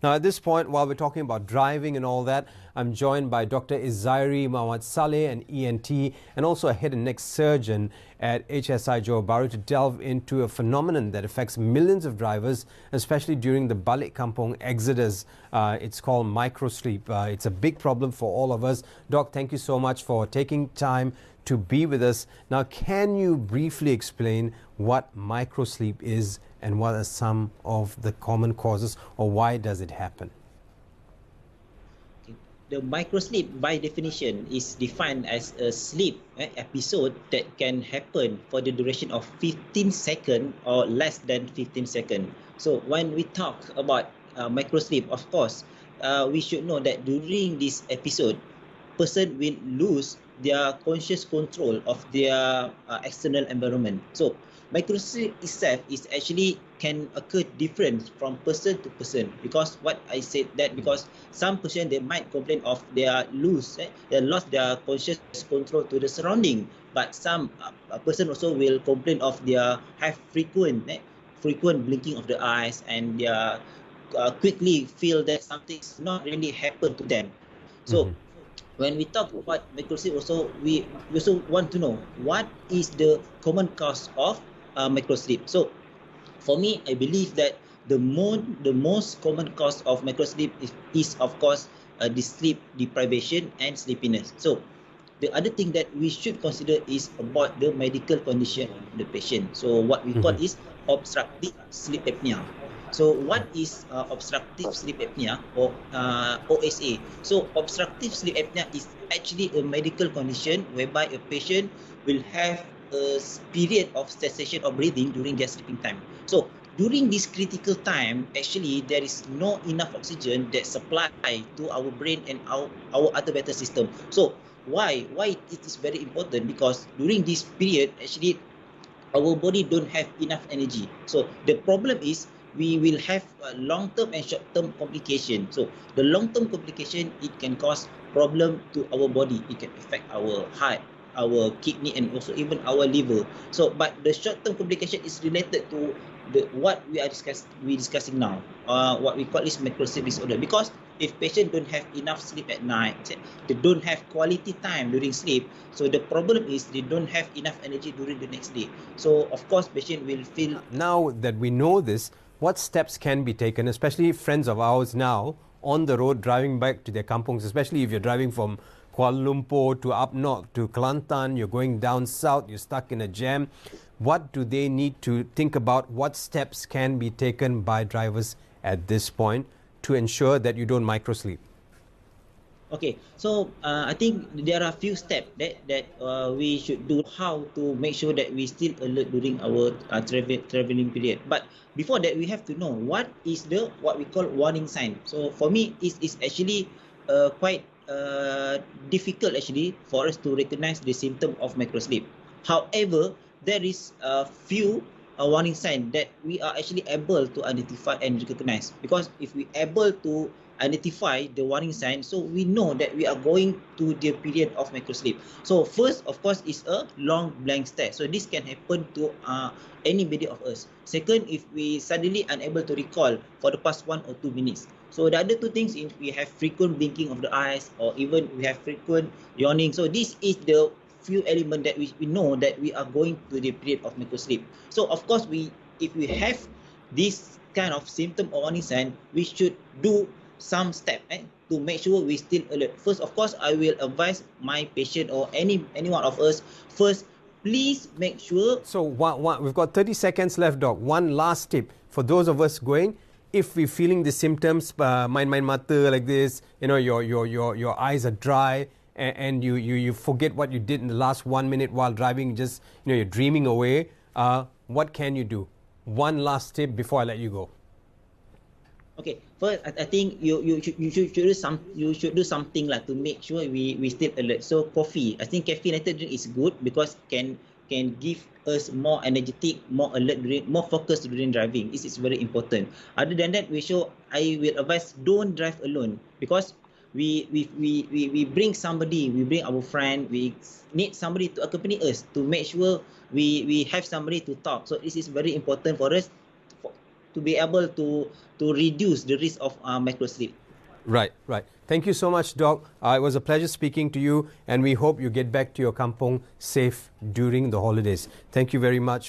Now, at this point, while we're talking about driving and all that, I'm joined by Dr. Ezairy Mohammad Saleh, an ENT, and also a head and neck surgeon at HSI Johor Bahru to delve into a phenomenon that affects millions of drivers, especially during the Balik Kampung exodus. It's called microsleep. It's a big problem for all of us. Doc, thank you so much for taking time to be with us. Now, can you briefly explain what microsleep is and what are some of the common causes, or why does it happen? The microsleep, by definition, is defined as a sleep episode that can happen for the duration of 15 seconds or less than 15 seconds. So when we talk about microsleep, of course, we should know that during this episode, person will lose their conscious control of their external environment. So microsleep itself is actually can occur different from person to person, because what I said that because some person they might complain of they lost their conscious control to the surrounding, but some person also will complain of their have frequent blinking of the eyes, and they quickly feel that something's not really happened to them. So when we talk about microsleep, we also want to know what is the common cause of microsleep. So for me, I believe that the most common cause of microsleep is of course the sleep deprivation and sleepiness. So the other thing that we should consider is about the medical condition of the patient. So what we call is obstructive sleep apnea. So what is obstructive sleep apnea, or OSA? So obstructive sleep apnea is actually a medical condition whereby a patient will have a period of cessation of breathing during their sleeping time. So during this critical time, actually there is no enough oxygen that supply to our brain and our other vital system. So why it is very important? Because during this period, actually our body don't have enough energy. So the problem is we will have long-term and short-term complication. So the long-term complication, it can cause problem to our body. It can affect our heart, our kidney, and also even our liver. So, but the short-term complication is related to what we are discussing now. What we call is microsleep disorder. Because if patient don't have enough sleep at night, they don't have quality time during sleep. So the problem is they don't have enough energy during the next day. So of course, patient will feel. Now that we know this, what steps can be taken, especially friends of ours now on the road driving back to their kampungs, especially if you're driving from Kuala Lumpur to up north to Kelantan, you're going down south, you're stuck in a jam. What do they need to think about? What steps can be taken by drivers at this point to ensure that you don't microsleep? Okay, so I think there are a few steps that we should do how to make sure that we still alert during our traveling period. But before that, we have to know what is what we call warning sign. So for me, it's actually quite difficult actually for us to recognize the symptom of microsleep. However, there is a few warning sign that we are actually able to identify and recognize, because if we able to identify the warning sign, so we know that we are going to the period of microsleep. So first, of course, is a long blank stare. So this can happen to anybody of us. Second, if we suddenly unable to recall for the past 1 or 2 minutes. So the other two things, if we have frequent blinking of the eyes, or even we have frequent yawning. So this is the few elements that we know that we are going to the period of microsleep. So of course, if we have this kind of symptom or warning sign, we should do some step to make sure we still alert. First, of course, I will advise my patient or anyone of us, first, please make sure. So we've got 30 seconds left, Doc. One last tip for those of us going. If we're feeling the symptoms, main mata like this, your eyes are dry, and you forget what you did in the last 1 minute while driving, just you're dreaming away. What can you do? One last tip before I let you go. Okay, first I think you should do something like to make sure we still alert. So coffee, I think caffeinated drink is good because can give us more energetic, more alert, more focused during driving. This is very important. Other than that, I will advise don't drive alone, because we bring somebody, we bring our friend, we need somebody to accompany us to make sure we have somebody to talk. So this is very important for us. to be able to reduce the risk of microsleep. Right, right. Thank you so much, Doc. It was a pleasure speaking to you, and we hope you get back to your kampong safe during the holidays. Thank you very much.